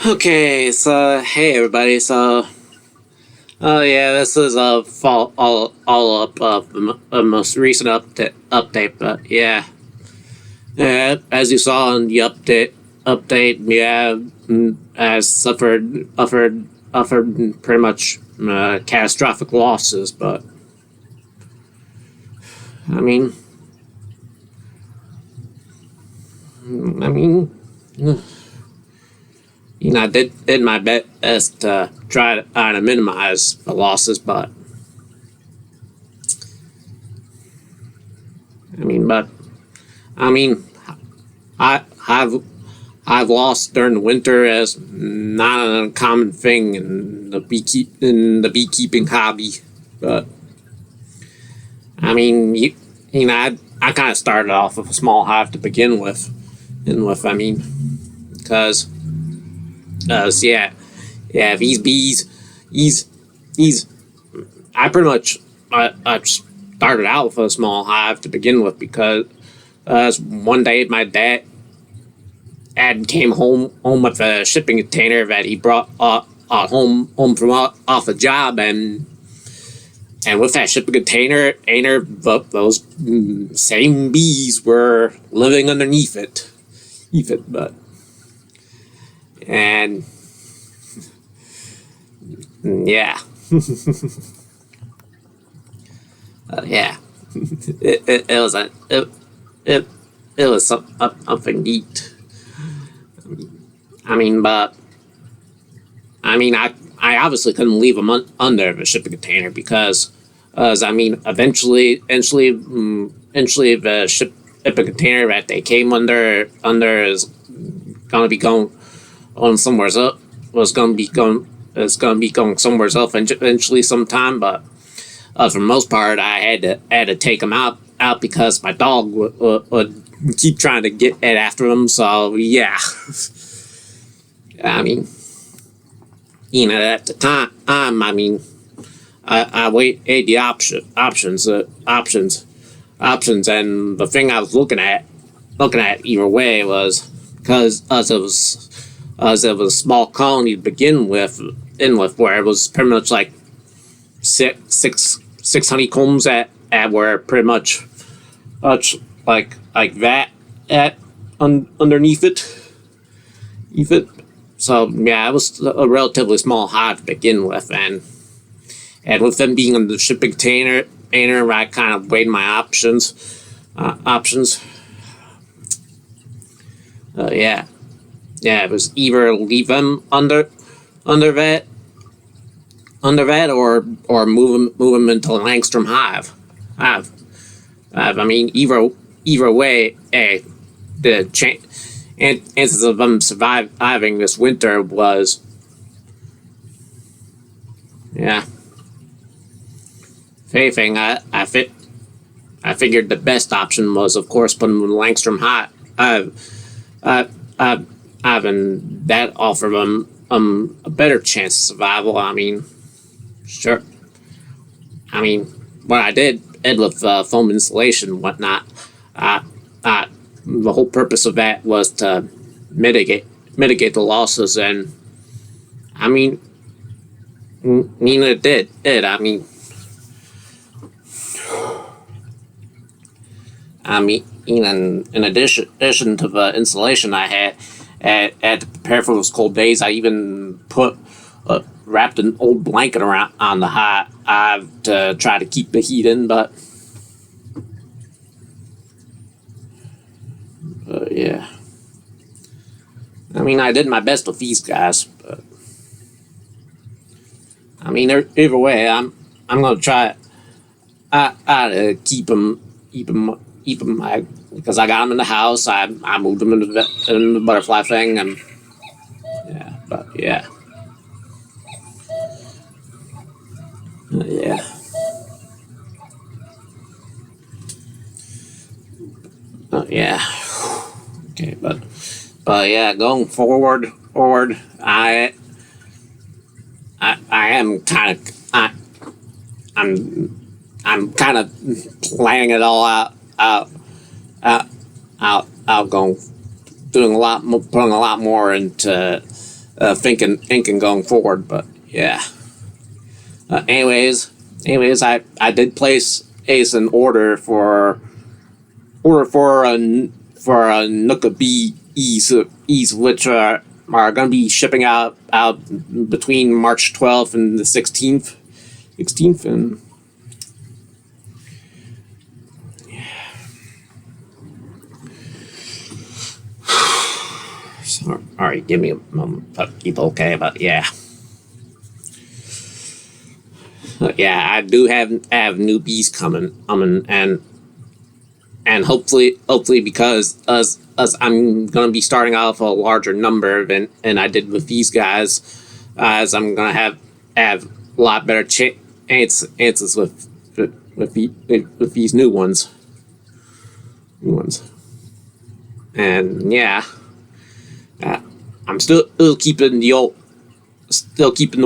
Okay, so hey everybody. Yeah, this is a fall all up of the most recent update. But yeah, as you saw in the update, yeah, has suffered pretty much catastrophic losses. But I mean, I mean, I did my best to try to minimize the losses, but I mean, but I mean, I I've lost during the winter as not an uncommon thing in the beekeeping hobby. But I mean, I kind of started off with a small hive to begin with, I mean, because yeah, these bees, these these I pretty much I started out with a small hive to begin with because one day my dad came home with a shipping container that he brought home from off a job, and with that shipping container, those same bees were living underneath it, but and yeah, yeah, it was it, it was something neat. I mean, but I mean, I obviously couldn't leave them under the shipping container because, I mean, eventually the shipping container that they came under is gonna be going on somewhere else. Was gonna be going. It's gonna be going somewhere else eventually sometime. But for the most part, I had to take them out because my dog would keep trying to get after them. So yeah, I mean, at the time, I mean, I weighed the options, and the thing I was looking at either way was because as it was a small colony to begin with, where it was pretty much like six honeycombs at were pretty much like that at underneath it. So yeah, it was a relatively small hive to begin with, and with them being in the shipping container, I kind of weighed my options. Yeah, it was either leave them under that or move them into Langstrom Hive. I mean, either way, the chances of them surviving this winter was, yeah. If anything, I figured the best option was, of course, putting them in Langstrom Hive. I, I, having that offer them a better chance of survival. I mean, sure. I mean, what I did with foam insulation and whatnot, uh, uh, the whole purpose of that was to mitigate the losses, and I mean, it did. In addition to the insulation I had to prepare for those cold days, I even wrapped an old blanket around on the hive to try to keep the heat in. But yeah, I mean, I did my best with these guys. But I mean, either way, I'm gonna try. I keep them. Because I got them in the house. I moved them in the butterfly thing, and yeah, but yeah, yeah, yeah. Okay, but yeah, going forward, I am kind of I'm kind of planning it all out, going putting a lot more into thinking going forward. But yeah. Anyways, I did place an order for a Nuka bees, which are going to be shipping out between March 12th and the 16th, and so, all right, give me a moment, people. Okay, but yeah. Yeah, I do have new bees coming, and hopefully because us I'm gonna be starting off a larger number than I did with these guys, as I'm gonna have a lot better chances with these new ones, and yeah, uh, I'm still keeping the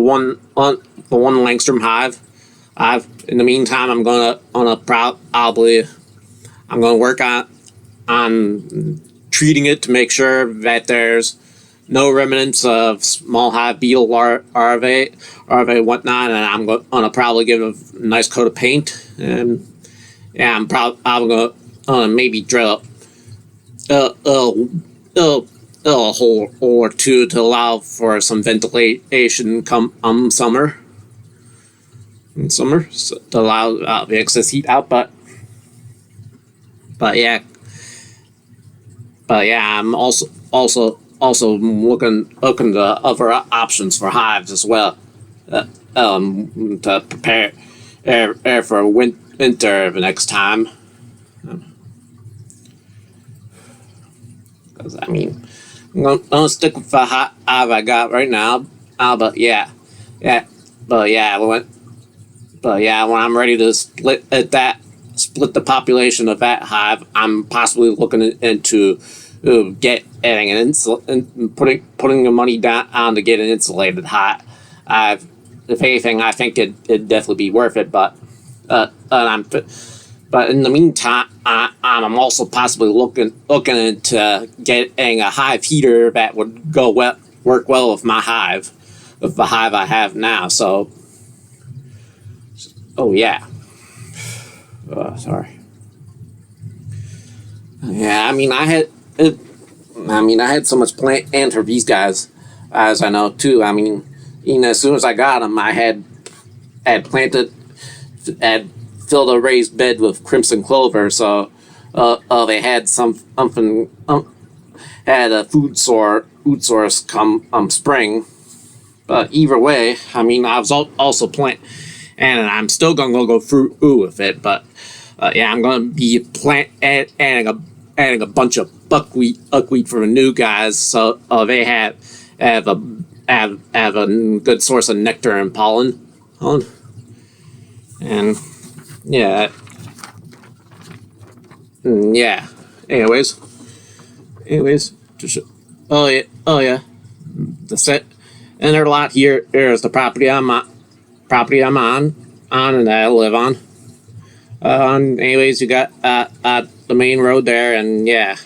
one Langstrom hive. In the meantime, I'm gonna probably I'm gonna work on treating it to make sure that there's no remnants of small hive beetle larvae whatnot, and I'm gonna probably give it a nice coat of paint, and yeah, I'm gonna maybe drill a, a, a, a hole or two to allow for some ventilation come summer, so to allow the excess heat out, but yeah, I'm also looking to other options for hives as well, to prepare for winter the next time. Because I mean, I'm gonna stick with the hive I got right now. Yeah, but yeah, when I'm ready to split the population of that hive, I'm possibly looking into getting and putting the money down on to get an insulated hive. If anything, I think it'd definitely be worth it. But in the meantime, I'm also possibly looking into getting a hive heater that would work well with with the hive I have now. So, oh yeah. Sorry. Yeah, I had so much planned for these guys, as I know too. I mean, as soon as I got them, I had filled a raised bed with crimson clover, so they had something, had a food source come spring. But either way, I was also planting, and I'm still gonna go through with it. But yeah, I'm gonna be adding a bunch of buckwheat for the new guys, so they have a have a good source of nectar and pollen, and yeah, yeah. Anyways, oh yeah, the set and their lot here is the property I'm on and that I live on. Anyways, you got the main road there, and yeah,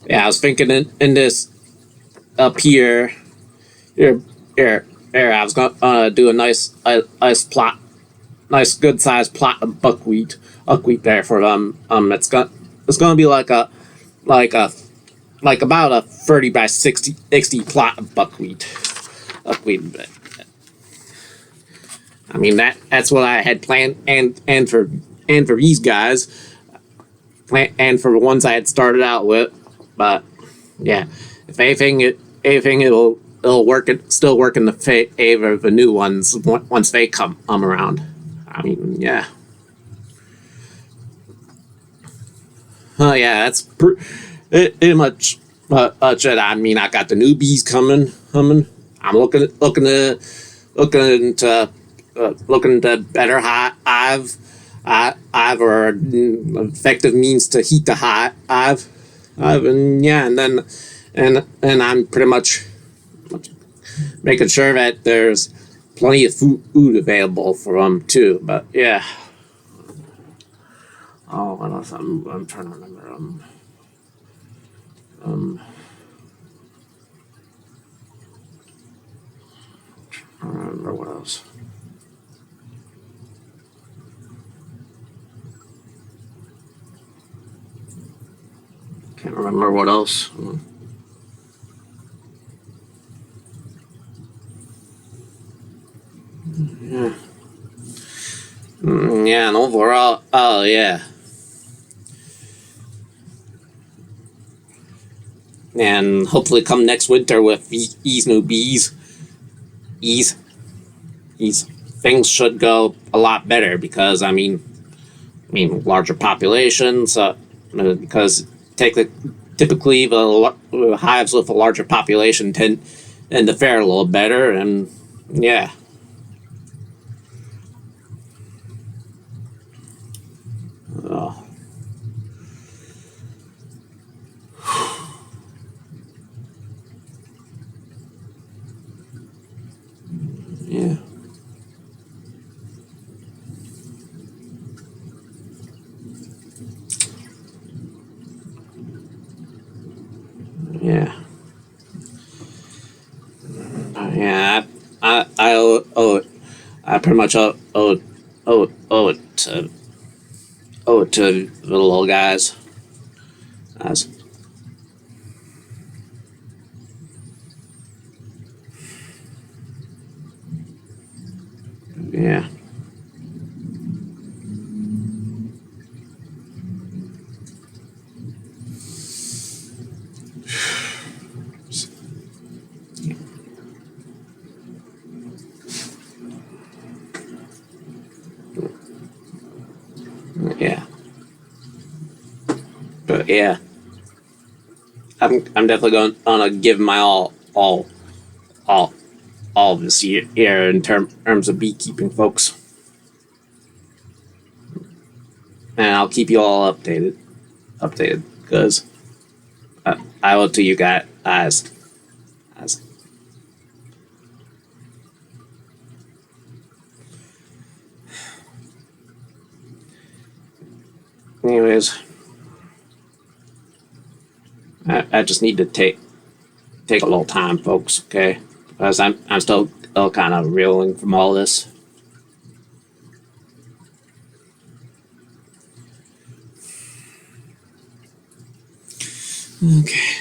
I was thinking in this up here. I was gonna do a nice good sized plot of buckwheat there for them. It's gonna be like a like about a 30 by 60 plot of buckwheat. I mean that's what I had planned, and for these guys, and for the ones I had started out with. But yeah, if anything, it'll still work in the favor of the new ones once they come around. I mean, yeah. Oh yeah, that's pretty much it. I mean, I got the new bees coming. I'm looking to better hive or effective means to heat the hive, and yeah, and I'm pretty much making sure that there's plenty of food available for them too. But yeah. Oh, what else? I'm trying to remember. Um, else? Can't remember what else. Yeah. Yeah, and overall, oh yeah. And hopefully come next winter with these new bees, ease, ease, things should go a lot better because larger populations, because typically the hives with a larger population tend to fare a little better, and yeah. Oh, yeah. Yeah. Yeah. I I pretty much owe it to the little guys. As, yeah. Yeah. But yeah, I'm definitely gonna give my all all this year in terms of beekeeping, folks, and I'll keep you all updated because I owe it to you guys as anyways. I just need to take a little time, folks. Okay, because I'm still kind of reeling from all this. Okay.